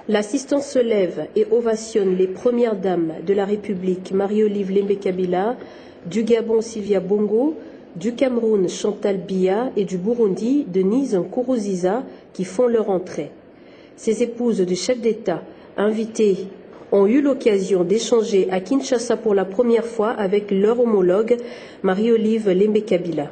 L'assistance se lève et ovationne les premières dames de la République, Marie-Olive Lembe-Kabila, du Gabon, Sylvia Bongo, du Cameroun, Chantal Biya et du Burundi, Denise Nkurunziza, qui font leur entrée. Ces épouses de chefs d'État invitées ont eu l'occasion d'échanger à Kinshasa pour la première fois avec leur homologue, Marie-Olive Lembe-Kabila.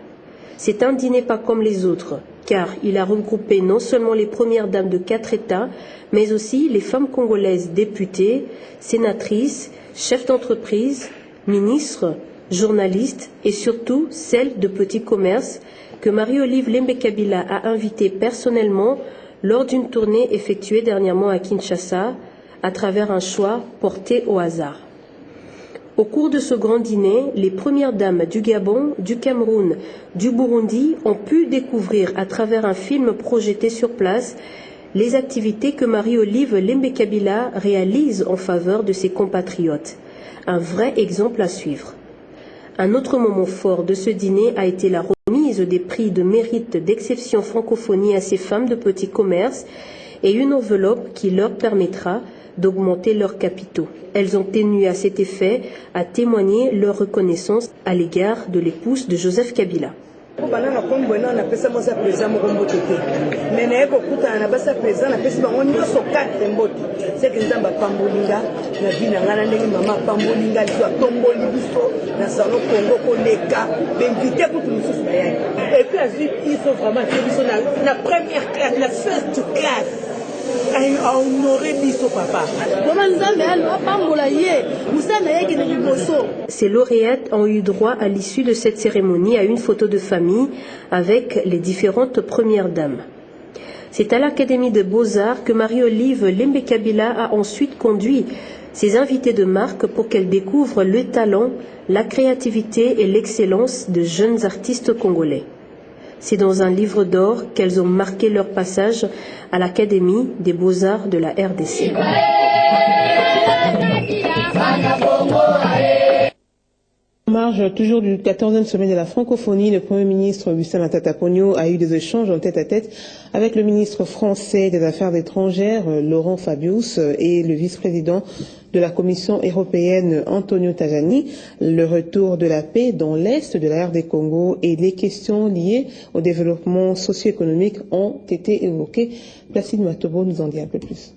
C'est un dîner pas comme les autres, car il a regroupé non seulement les premières dames de 4 États, mais aussi les femmes congolaises députées, sénatrices, chefs d'entreprise, ministres, journalistes et surtout celles de petits commerces que Marie-Olive Lembe-Kabila a invitées personnellement lors d'une tournée effectuée dernièrement à Kinshasa à travers un choix porté au hasard. Au cours de ce grand dîner, les premières dames du Gabon, du Cameroun, du Burundi ont pu découvrir à travers un film projeté sur place les activités que Marie-Olive Lembe-Kabila réalise en faveur de ses compatriotes. Un vrai exemple à suivre. Un autre moment fort de ce dîner a été la remise des prix de mérite d'exception francophonie à ces femmes de petits commerces et une enveloppe qui leur permettra d'augmenter leurs capitaux. Elles ont tenu à cet effet à témoigner leur reconnaissance à l'égard de l'épouse de Joseph Kabila. Ces lauréates ont eu droit à l'issue de cette cérémonie à une photo de famille avec les différentes premières dames. C'est à l'Académie de Beaux-Arts que Marie-Olive Lembe-Kabila a ensuite conduit ses invités de marque pour qu'elles découvrent le talent, la créativité et l'excellence de jeunes artistes congolais. C'est dans un livre d'or qu'elles ont marqué leur passage à l'Académie des Beaux-Arts de la RDC. En marge toujours du 14e sommet de la francophonie, le Premier ministre Augustin Matata Ponyo a eu des échanges en tête-à-tête avec le ministre français des Affaires étrangères, Laurent Fabius, et le vice-président de la Commission européenne, Antonio Tajani. Le retour de la paix dans l'Est de la RD Congo et les questions liées au développement socio-économique ont été évoquées. Placide Matobo nous en dit un peu plus.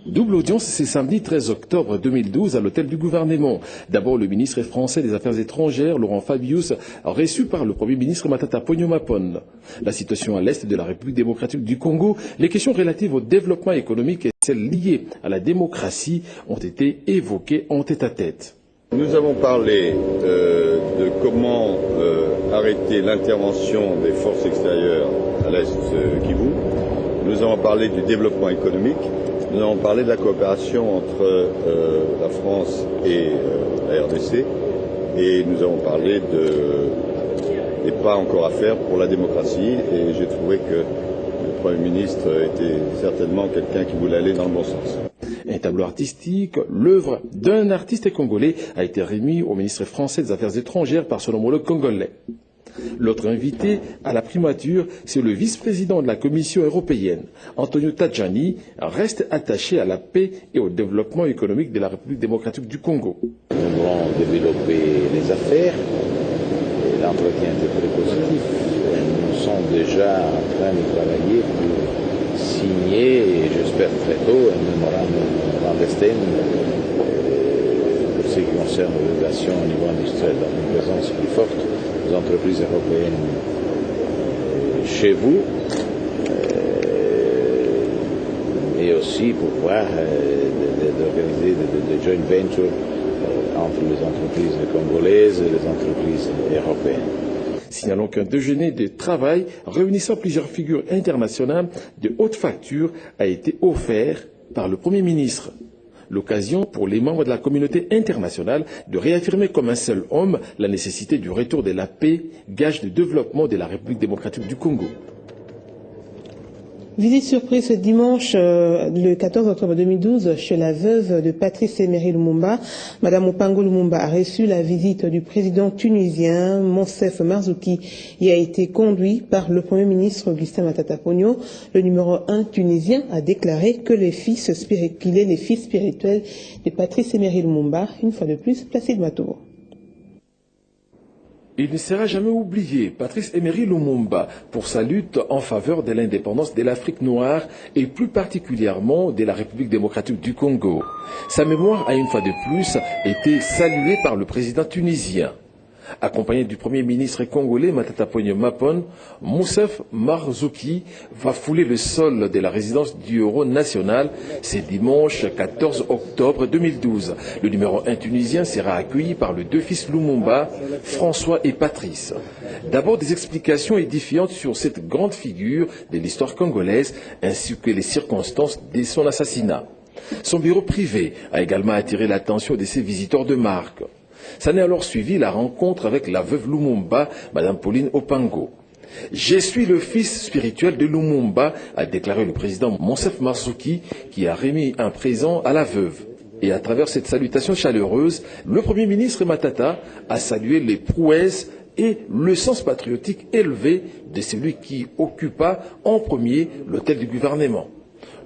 Double audience ce samedi 13 octobre 2012 à l'hôtel du gouvernement. D'abord, le ministre français des Affaires étrangères, Laurent Fabius, reçu par le Premier ministre Matata Ponyo Mapon. La situation à l'est de la République démocratique du Congo, les questions relatives au développement économique et celles liées à la démocratie ont été évoquées en tête-à-tête. Nous avons parlé de comment arrêter l'intervention des forces extérieures à l'est Kivu. Nous avons parlé du développement économique. Nous avons parlé de la coopération entre la France et la RDC et nous avons parlé des pas encore à faire pour la démocratie et j'ai trouvé que le Premier ministre était certainement quelqu'un qui voulait aller dans le bon sens. Un tableau artistique, l'œuvre d'un artiste congolais, a été remis au ministre français des Affaires étrangères par son homologue congolais. L'autre invité à la primature, c'est le vice-président de la Commission européenne, Antonio Tajani, reste attaché à la paix et au développement économique de la République démocratique du Congo. Nous devons développer les affaires et l'entretien est très positif. Nous sommes déjà en train de travailler pour signer, et j'espère très tôt, un mémorandum clandestin pour ce qui concerne les relations au niveau industriel, donc une présence plus forte des entreprises européennes chez vous, et aussi pour voir d'organiser des joint ventures entre les entreprises congolaises et les entreprises européennes. Signalons qu'un déjeuner de travail réunissant plusieurs figures internationales de haute facture a été offert par le Premier ministre. L'occasion pour les membres de la communauté internationale de réaffirmer comme un seul homme la nécessité du retour de la paix, gage de développement de la République démocratique du Congo. Visite surprise ce dimanche, le 14 octobre 2012, chez la veuve de Patrice Emery Lumumba. Madame Opango Lumumba a reçu la visite du président tunisien Monsef Marzouki. Il a été conduit par le Premier ministre Augustin Matata Ponyo. Le numéro 1 tunisien a déclaré que qu'il est les fils spirituels de Patrice Emery Lumumba. Une fois de plus, Placide Matobo. Il ne sera jamais oublié, Patrice Emery Lumumba, pour sa lutte en faveur de l'indépendance de l'Afrique noire et plus particulièrement de la République démocratique du Congo. Sa mémoire a une fois de plus été saluée par le président tunisien. Accompagné du Premier ministre congolais Matata Ponyo Mapon, Monsef Marzouki va fouler le sol de la résidence du héros national ce dimanche 14 octobre 2012. Le numéro 1 tunisien sera accueilli par les deux fils Lumumba, François et Patrice. D'abord des explications édifiantes sur cette grande figure de l'histoire congolaise ainsi que les circonstances de son assassinat. Son bureau privé a également attiré l'attention de ses visiteurs de marque. Ça n'est alors suivi la rencontre avec la veuve Lumumba, Madame Pauline Opango. « Je suis le fils spirituel de Lumumba », a déclaré le président Monsef Marzouki, qui a remis un présent à la veuve. Et à travers cette salutation chaleureuse, le Premier ministre Matata a salué les prouesses et le sens patriotique élevé de celui qui occupa en premier l'hôtel du gouvernement.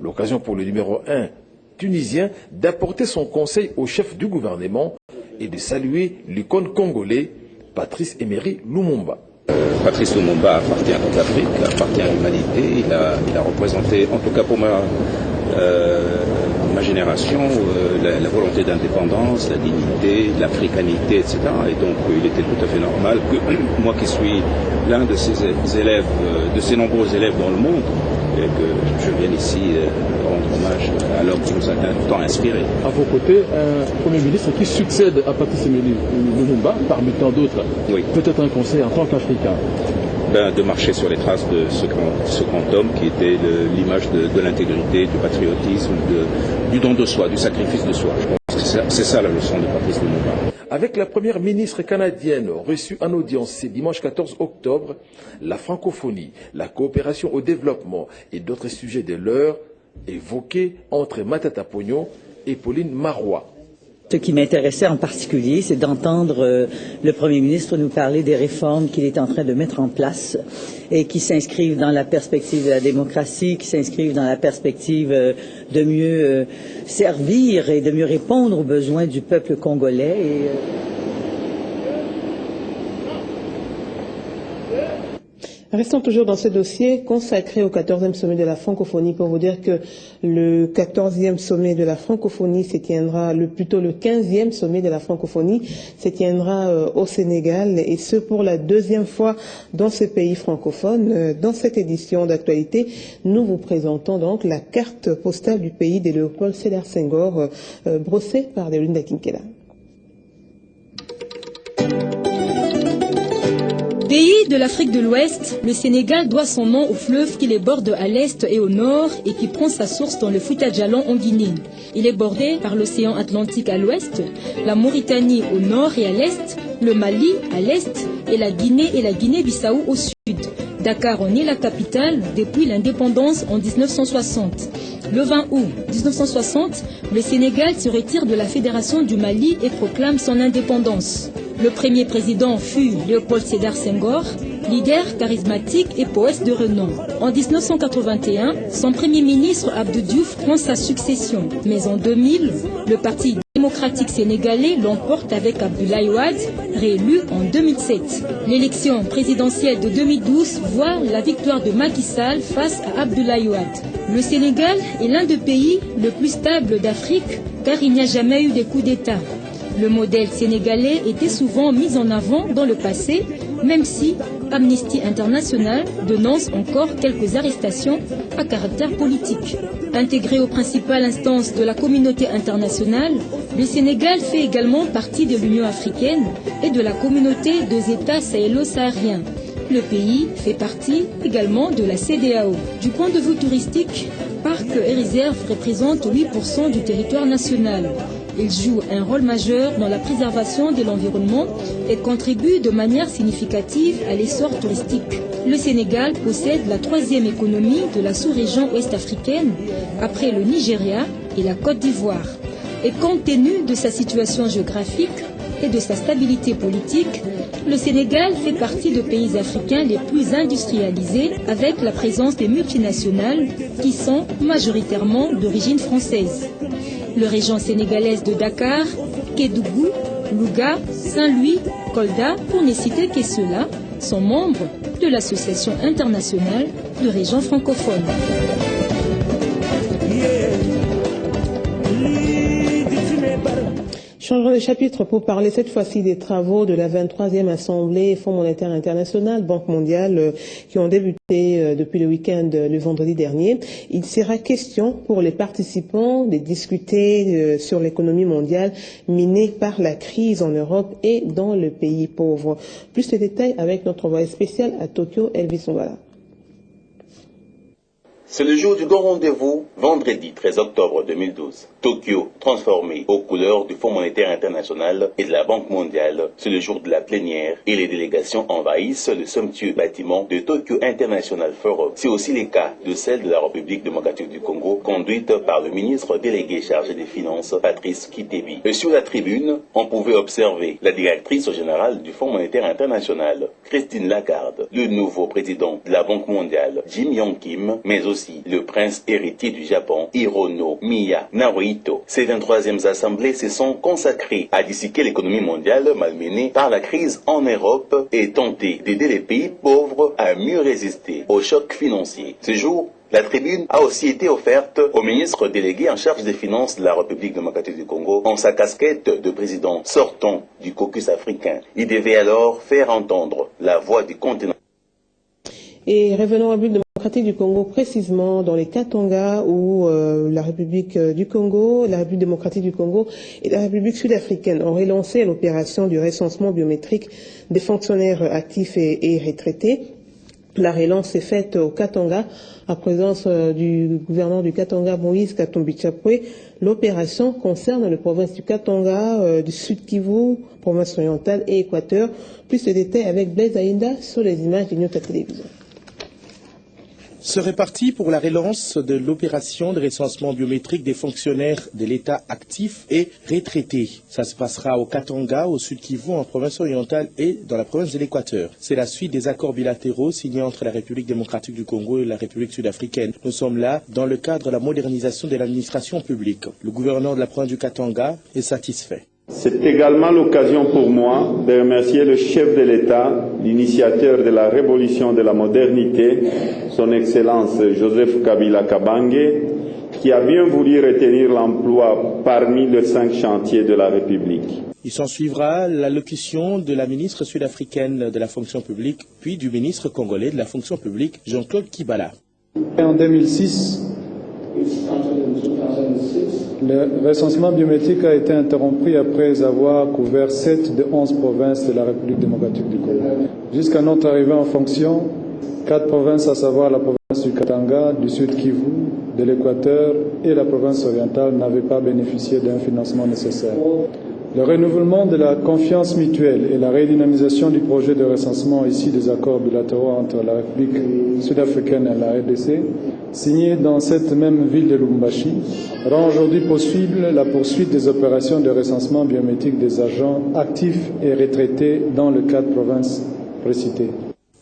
L'occasion pour le numéro 1 tunisien d'apporter son conseil au chef du gouvernement et de saluer l'icône congolais, Patrice Emery Lumumba. Patrice Lumumba appartient à toute l'Afrique, appartient à l'humanité. Il a représenté, en tout cas pour ma génération, la volonté d'indépendance, la dignité, l'africanité, etc. Et donc il était tout à fait normal que moi qui suis l'un de ces élèves, de ces nombreux élèves dans le monde, et que je vienne ici rendre hommage à l'homme qui nous a tant inspiré. À vos côtés, un Premier ministre qui succède à Patrice Emery Lumumba, parmi tant d'autres. Oui. Peut-être un conseil en tant qu'Africain. De marcher sur les traces de ce grand homme qui était l'image de l'intégrité, du patriotisme, du don de soi, du sacrifice de soi. Je pense que c'est ça la leçon de Patrice Lumumba. Avec la première ministre canadienne reçue en audience ce dimanche 14 octobre, la francophonie, la coopération au développement et d'autres sujets de l'heure évoqués entre Matata Ponyo et Pauline Marois. Ce qui m'intéressait en particulier, c'est d'entendre le Premier ministre nous parler des réformes qu'il est en train de mettre en place et qui s'inscrivent dans la perspective de la démocratie, qui s'inscrivent dans la perspective de mieux servir et de mieux répondre aux besoins du peuple congolais. Restons toujours dans ce dossier consacré au 14e sommet de la francophonie pour vous dire que le 14e sommet de la francophonie se tiendra, plutôt le 15e sommet de la francophonie se tiendra au Sénégal et ce pour la deuxième fois dans ce pays francophone. Dans cette édition d'actualité, nous vous présentons donc la carte postale du pays de Léopold Sédar Senghor brossée par Deolinda Kinkela. Pays de l'Afrique de l'Ouest, le Sénégal doit son nom au fleuve qui les borde à l'est et au nord et qui prend sa source dans le Fouta Djallon en Guinée. Il est bordé par l'océan Atlantique à l'ouest, la Mauritanie au nord et à l'est, le Mali à l'est et la Guinée-Bissau au sud. Dakar en est la capitale depuis l'indépendance en 1960. Le 20 août 1960, le Sénégal se retire de la Fédération du Mali et proclame son indépendance. Le premier président fut Léopold Sédar Senghor, leader charismatique et poète de renom. En 1981, son premier ministre Abdou Diouf prend sa succession. Mais en 2000, le Parti démocratique sénégalais l'emporte avec Abdoulaye Wade, réélu en 2007. L'élection présidentielle de 2012 voit la victoire de Macky Sall face à Abdoulaye Wade. Le Sénégal est l'un des pays le plus stables d'Afrique car il n'y a jamais eu de coup d'État. Le modèle sénégalais était souvent mis en avant dans le passé, même si Amnesty International dénonce encore quelques arrestations à caractère politique. Intégré aux principales instances de la communauté internationale, le Sénégal fait également partie de l'Union africaine et de la communauté des États sahélo-sahariens. Le pays fait partie également de la CEDEAO. Du point de vue touristique, parcs et réserves représentent 8% du territoire national. Il joue un rôle majeur dans la préservation de l'environnement et contribue de manière significative à l'essor touristique. Le Sénégal possède la troisième économie de la sous-région ouest-africaine, après le Nigeria et la Côte d'Ivoire. Et compte tenu de sa situation géographique et de sa stabilité politique, le Sénégal fait partie des pays africains les plus industrialisés avec la présence des multinationales qui sont majoritairement d'origine française. Les régions sénégalaises de Dakar, Kédougou, Louga, Saint-Louis, Kolda, pour ne citer que ceux-là, sont membres de l'Association internationale de régions francophones. Changeons de chapitre pour parler cette fois-ci des travaux de la 23e Assemblée Fonds monétaire international, Banque mondiale, qui ont débuté depuis le week-end, le vendredi dernier. Il sera question pour les participants de discuter sur l'économie mondiale minée par la crise en Europe et dans le pays pauvre. Plus de détails avec notre envoyé spécial à Tokyo, Elvis Ongala. C'est le jour du grand rendez-vous, vendredi 13 octobre 2012. Tokyo, transformé aux couleurs du Fonds monétaire international et de la Banque mondiale. C'est le jour de la plénière et les délégations envahissent le somptueux bâtiment de Tokyo International Forum. C'est aussi le cas de celle de la République démocratique du Congo, conduite par le ministre délégué chargé des Finances, Patrice Kitebi. Et sur la tribune, on pouvait observer la directrice générale du Fonds monétaire international, Christine Lagarde, le nouveau président de la Banque mondiale, Jim Yong Kim, mais aussi le prince héritier du Japon, Hirono Miya Naruhito. Ces 23e assemblées se sont consacrées à disséquer l'économie mondiale malmenée par la crise en Europe et tenter d'aider les pays pauvres à mieux résister aux chocs financiers. Ce jour, la tribune a aussi été offerte au ministre délégué en charge des finances de la République démocratique du Congo en sa casquette de président sortant du caucus africain. Il devait alors faire entendre la voix du continent. Et revenons à République démocratique du Congo, précisément dans les Katanga où la République du Congo, la République démocratique du Congo et la République sud-africaine ont relancé l'opération du recensement biométrique des fonctionnaires actifs et retraités. La relance est faite au Katanga, à présence du gouverneur du Katanga, Moïse Katumbi Chapwe. L'opération concerne les provinces du Katanga, du Sud-Kivu, province orientale et Équateur. Plus de détails avec Blaise Aïnda sur les images de notre télévision. Serait parti pour la relance de l'opération de recensement biométrique des fonctionnaires de l'État actifs et retraités. Ça se passera au Katanga, au Sud-Kivu, en province orientale et dans la province de l'Équateur. C'est la suite des accords bilatéraux signés entre la République démocratique du Congo et la République sud-africaine. Nous sommes là dans le cadre de la modernisation de l'administration publique. Le gouverneur de la province du Katanga est satisfait. C'est également l'occasion pour moi de remercier le chef de l'État, l'initiateur de la révolution de la modernité, son Excellence Joseph Kabila Kabange, qui a bien voulu retenir l'emploi parmi les 5 chantiers de la République. Il s'en suivra l'allocution de la ministre sud-africaine de la fonction publique, puis du ministre congolais de la fonction publique, Jean-Claude Kibala. En 2006, le recensement biométrique a été interrompu après avoir couvert 7 de 11 provinces de la République démocratique du Congo. Jusqu'à notre arrivée en fonction, 4 provinces, à savoir la province du Katanga, du Sud-Kivu, de l'Équateur et la province orientale, n'avaient pas bénéficié d'un financement nécessaire. Le renouvellement de la confiance mutuelle et la redynamisation du projet de recensement issu des accords bilatéraux entre la République sud-africaine et la RDC, signé dans cette même ville de Lubumbashi, rend aujourd'hui possible la poursuite des opérations de recensement biométrique des agents actifs et retraités dans les 4 provinces précitées.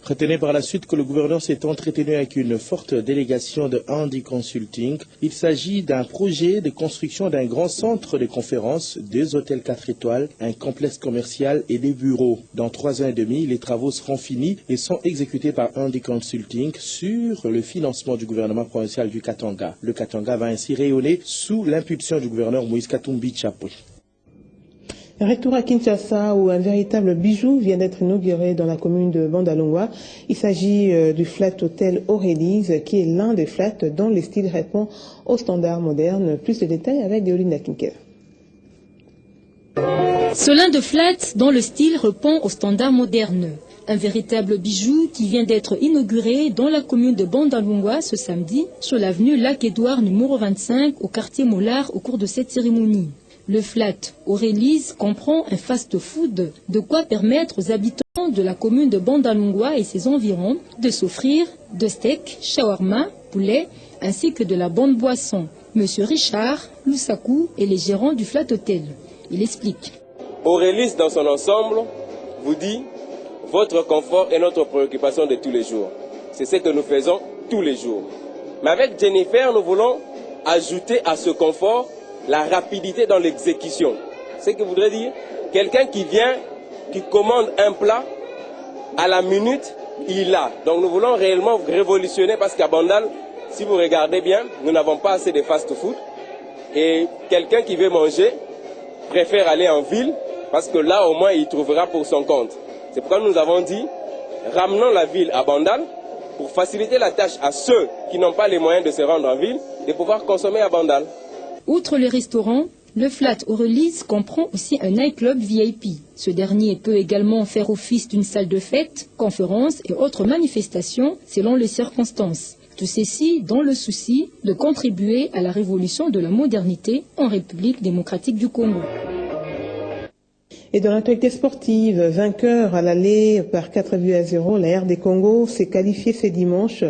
Retenez par la suite que le gouverneur s'est entretenu avec une forte délégation de Andy Consulting. Il s'agit d'un projet de construction d'un grand centre de conférences, 2 hôtels 4 étoiles, un complexe commercial et des bureaux. Dans 3 ans et demi, les travaux seront finis et sont exécutés par Andy Consulting sur le financement du gouvernement provincial du Katanga. Le Katanga va ainsi rayonner sous l'impulsion du gouverneur Moïse Katumbi Chapwe. Retour à Kinshasa où un véritable bijou vient d'être inauguré dans la commune de Bandalungwa. Il s'agit du Flat Hotel Aurélie qui est l'un des flats dont le style répond aux standards modernes. Plus de détails avec Deoline Kinkel. Ce lin de flat dont le style répond aux standards modernes. Un véritable bijou qui vient d'être inauguré dans la commune de Bandalungwa ce samedi sur l'avenue Lac-Édouard numéro 25 au quartier Mollard au cours de cette cérémonie. Le flat Aurélise comprend un fast-food, de quoi permettre aux habitants de la commune de Bandalungwa et ses environs de s'offrir de steaks, shawarma, poulet, ainsi que de la bonne boisson. Monsieur Richard Loussakou est le gérant du Flat Hotel. Il explique. Aurélise dans son ensemble vous dit votre confort est notre préoccupation de tous les jours. C'est ce que nous faisons tous les jours. Mais avec Jennifer, nous voulons ajouter à ce confort la rapidité dans l'exécution. Ce qui voudrait dire quelqu'un qui vient, qui commande un plat, à la minute, il l'a. Donc nous voulons réellement révolutionner parce qu'à Bandal, si vous regardez bien, nous n'avons pas assez de fast-food. Et quelqu'un qui veut manger préfère aller en ville parce que là, au moins, il trouvera pour son compte. C'est pourquoi nous avons dit, ramenons la ville à Bandal pour faciliter la tâche à ceux qui n'ont pas les moyens de se rendre en ville, de pouvoir consommer à Bandal. Outre les restaurants, le Flat Aurélise comprend aussi un nightclub VIP. Ce dernier peut également faire office d'une salle de fête, conférences et autres manifestations selon les circonstances. Tout ceci dans le souci de contribuer à la révolution de la modernité en République démocratique du Congo. Et dans l'actualité sportive, vainqueur à l'aller par 4-0, la RD Congo s'est qualifiée ce dimanche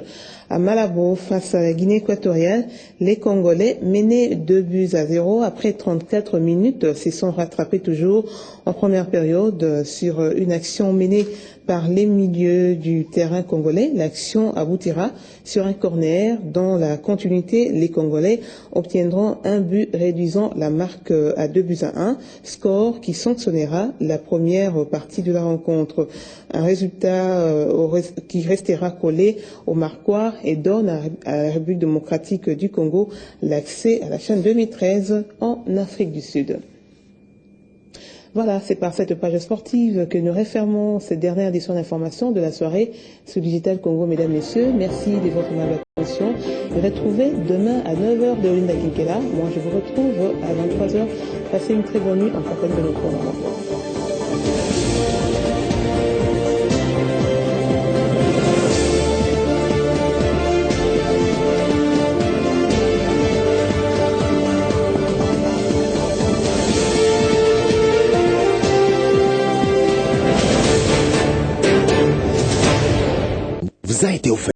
à Malabo face à la Guinée équatoriale. Les Congolais, menés 2-0 après 34 minutes, se sont rattrapés toujours en première période sur une action menée par les milieux du terrain congolais. L'action aboutira sur un corner. Dans la continuité, les Congolais obtiendront un but réduisant la marque à 2-1, score qui sanctionnera la première partie de la rencontre. Un résultat qui restera collé au marquoir et donne à la République démocratique du Congo l'accès à la CHAN 2013 en Afrique du Sud. Voilà, c'est par cette page sportive que nous refermons cette dernière édition d'information de la soirée sur Digital Congo. Mesdames, Messieurs, merci de votre aimable attention. Retrouvez demain à 9h de Linda Kinkela. Moi, je vous retrouve à 23h. Passez une très bonne nuit en compagnie de nos programmes. A été offert